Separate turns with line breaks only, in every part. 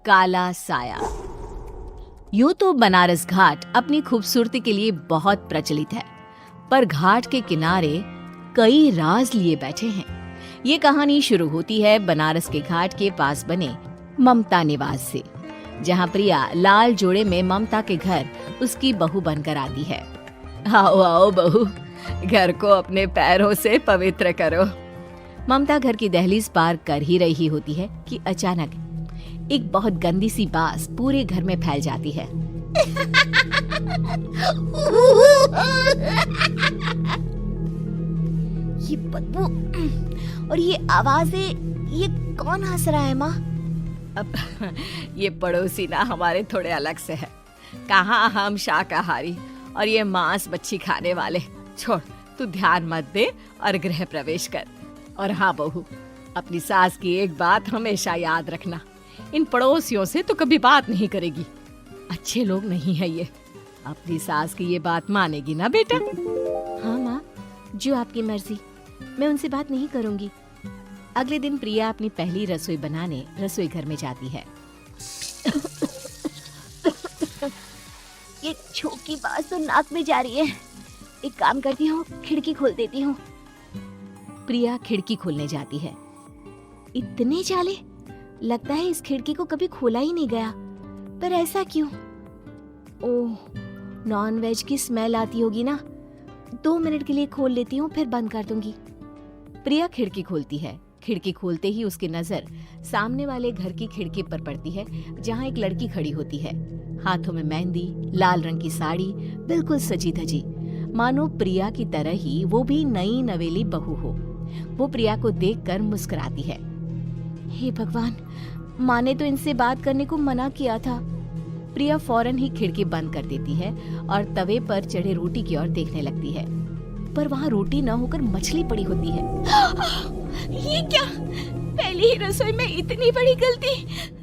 काला साया। यूं तो बनारस घाट अपनी खूबसूरती के लिए बहुत प्रचलित है, पर घाट के किनारे कई राज लिए बैठे हैं। ये कहानी शुरू होती है बनारस के घाट के पास बने ममता निवास से, जहाँ प्रिया लाल जोड़े में ममता के घर उसकी बहू बनकर आती है। आओ आओ बहू, घर को अपने पैरों से पवित्र करो। ममता घर की दहलीज पार कर ही रही होती है कि अचानक एक बहुत गंदी सी बास पूरे घर में फैल जाती है।
ये बदबू और ये आवाजें, ये कौन हंस रहा है माँ?
अब ये पड़ोसी ना हमारे थोड़े अलग से है। कहाँ हम शाकाहारी और ये मांस मच्छी खाने वाले। छोड़, तू ध्यान मत दे और गृह प्रवेश कर। और हाँ बहू, अपनी सास की एक बात हमेशा याद रखना, इन पड़ोसियों से तो कभी बात नहीं करेगी। अच्छे लोग नहीं है ये। अपनी सास की ये बात मानेगी ना बेटा?
हाँ माँ, जो आपकी मर्जी, मैं उनसे बात नहीं करूंगी।
अगले दिन प्रिया अपनी पहली रसोई बनाने रसोई घर में जाती है।
ये छोकी बात तो नाक में जा रही है। एक काम करती हूँ, खिड़की खोल देती हूँ।
प्रिया खिड़की खोलने जाती है।
इतने चाले, लगता है इस खिड़की को कभी खोला ही नहीं गया। पर ऐसा क्यों? ओह, नॉन वेज की स्मेल आती होगी ना। 2 मिनट के लिए खोल लेती हूँ, फिर बंद कर दूंगी।
प्रिया खिड़की खोलती है। खिड़की खोलते ही उसकी नजर सामने वाले घर की खिड़की पर पड़ती है, जहाँ एक लड़की खड़ी होती है। हाथों में मेहंदी, लाल रंग की साड़ी, बिल्कुल सजी धजी, मानो प्रिया की तरह ही वो भी नई नवेली बहू हो। वो प्रिया को देखकर मुस्कुराती है।
हे भगवान, माँ ने तो इनसे बात करने को मना किया था।
प्रिया फौरन ही खिड़की बंद कर देती है और तवे पर चढ़े रोटी की ओर देखने लगती है, पर वहाँ रोटी न होकर मछली पड़ी होती है।
ये क्या? पहली ही रसोई में इतनी बड़ी गलती।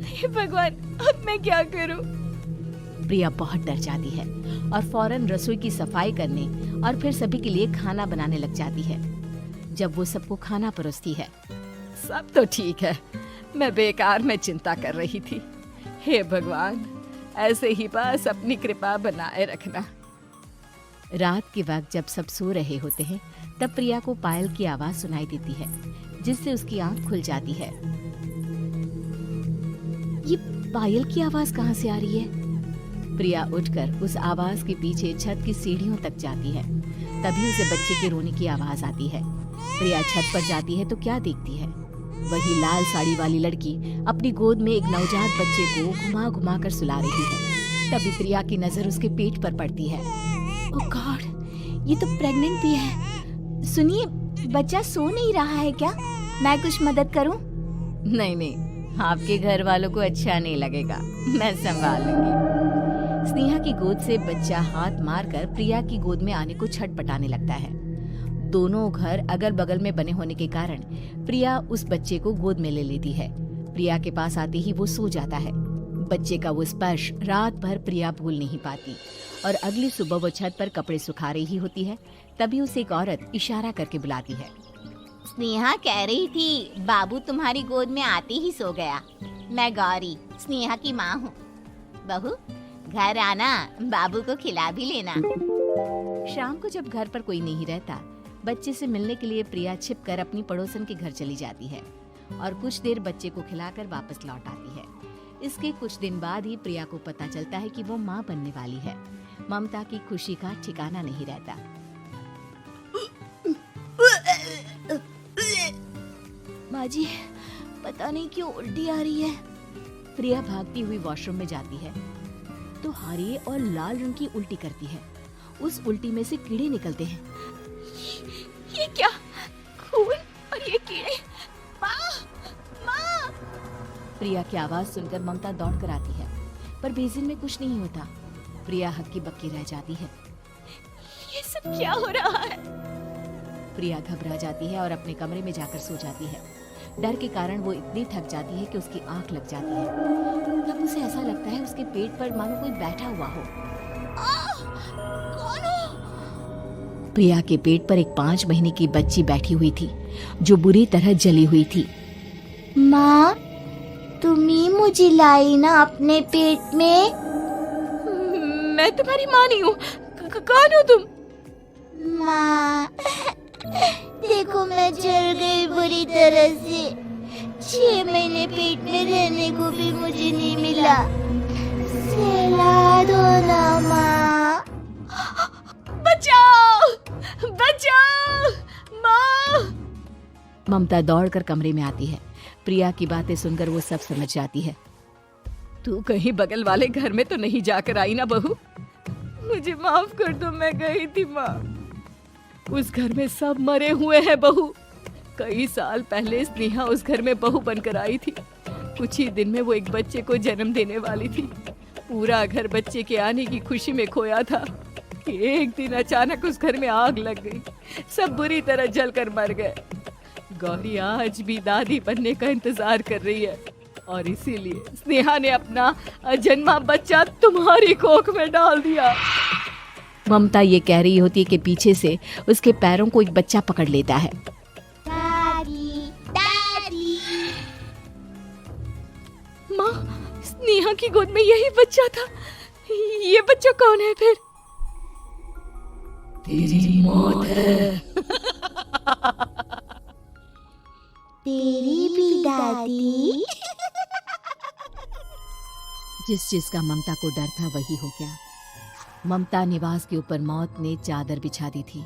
हे भगवान, अब मैं क्या करूं?
प्रिया बहुत डर जाती है और फौरन रसोई की सफाई करने और फिर सभी के लिए खाना बनाने लग जाती है। जब वो सबको खाना परोसती है, सब तो ठीक है, मैं बेकार में चिंता कर रही थी। हे भगवान, ऐसे ही बस अपनी कृपा बनाए रखना। रात के वक्त जब सब सो रहे होते हैं, तब प्रिया को पायल की आवाज सुनाई देती है, जिससे उसकी आंख खुल जाती है।
ये पायल की आवाज कहाँ से आ रही है?
प्रिया उठकर उस आवाज के पीछे छत की सीढ़ियों तक जाती है। तभी उसे बच्चे के रोने की आवाज आती है। प्रिया छत पर जाती है तो क्या देखती है? वही लाल साड़ी वाली लड़की अपनी गोद में एक नवजात बच्चे को घुमा घुमा कर सुला रही है। तभी प्रिया की नजर उसके पेट पर पड़ती है।
ओह गॉड, ये तो प्रेग्नेंट भी है। सुनिए, बच्चा सो नहीं रहा है क्या? मैं कुछ मदद करूं?
नहीं नहीं, आपके घर वालों को अच्छा नहीं लगेगा, मैं संभाल लूंगी। स्नेहा की गोद से बच्चा हाथ मारकर प्रिया की गोद में आने को छटपटाने लगता है। दोनों घर अगल बगल में बने होने के कारण प्रिया उस बच्चे को गोद में ले लेती है। प्रिया के पास आते ही वो सो जाता है। बच्चे का वो स्पर्श रात भर प्रिया भूल नहीं पाती और अगली सुबह वो छत पर कपड़े सुखा रही होती है। तभी उसे एक औरत इशारा करके बुलाती है।
स्नेहा कह रही थी बाबू तुम्हारी गोद में आते ही सो गया। मैं गौरी, स्नेहा की माँ हूँ। बहू, घर आना, बाबू को खिला भी लेना।
शाम को जब घर पर कोई नहीं रहता, बच्चे से मिलने के लिए प्रिया छिपकर अपनी पड़ोसन के घर चली जाती है और कुछ देर बच्चे को खिलाकर वापस लौट आती है। इसके कुछ दिन बाद ही प्रिया को पता चलता है कि वो माँ बनने वाली है। ममता की खुशी का ठिकाना नहीं रहता।
माँ जी, पता नहीं क्यों उल्टी आ रही है।
प्रिया भागती हुई वॉशरूम में जाती है तो हरे और लाल रंग की उल्टी करती है। उस उल्टी में से कीड़े निकलते हैं।
ये क्या? खून और ये कीड़े! माँ! माँ!
प्रिया की आवाज सुनकर ममता दौड़ कर आती है, पर बेसिन में कुछ नहीं होता। प्रिया हक्की बक्की रह जाती है।
ये सब क्या हो रहा है?
प्रिया घबरा जाती है और अपने कमरे में जाकर सो जाती है। डर के कारण वो इतनी थक जाती है कि उसकी आंख लग जाती है। तब उसे ऐसा लगता है उसके पेट पर मानो कोई बैठा हुआ हो।
कौन हो?
प्रिया के पेट पर एक 5 महीने की बच्ची बैठी हुई थी, जो बुरी तरह जली हुई थी।
माँ, तुम ही मुझे लाई ना अपने पेट में।
मैं तुम्हारी माँ नहीं हूँ। कौन हो तुम?
माँ, देखो मैं जल गई बुरी तरह से। 6 महीने पेट में रहने को भी मुझे नहीं मिला। सहला दो ना माँ।
बचाओ, बचाओ, माँ। ममता दौड़कर कमरे में आती है। प्रिया की बातें सुनकर वो सब समझ जाती है। तू कहीं बगल वाले घर में तो नहीं जाकर आई ना बहू? मुझे माफ कर दो, मैं गई थी माँ। उस घर में सब मरे हुए हैं बहू। कई साल पहले स्नेहा उस घर में बहू बनकर आई थी। कुछ ही दिन में वो एक बच्चे को जन्म देने वाली थी। पूरा घर बच्चे के आने की खुशी में खोया था। एक दिन अचानक उस घर में आग लग गई। सब बुरी तरह जलकर मर गए। गौरी आज भी दादी बनने का इंतजार कर रही है और इसीलिए स्नेहा ने अपना अजन्मा बच्चा तुम्हारी कोख में डाल दिया। ममता ये कह रही होती है कि पीछे से उसके पैरों को एक बच्चा पकड़ लेता है।
दादी, दादी।
माँ, स्नेहा की गोद में यही बच्चा था। ये बच्चा कौन है फिर? तेरी मौत है।
तेरी भी दादी।
जिस चीज का ममता को डर था वही हो गया। ममता निवास के ऊपर मौत ने चादर बिछा दी थी।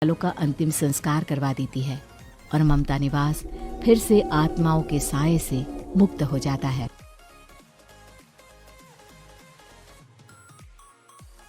वालों का अंतिम संस्कार करवा देती है और ममता निवास फिर से आत्माओं के साए से मुक्त हो जाता है।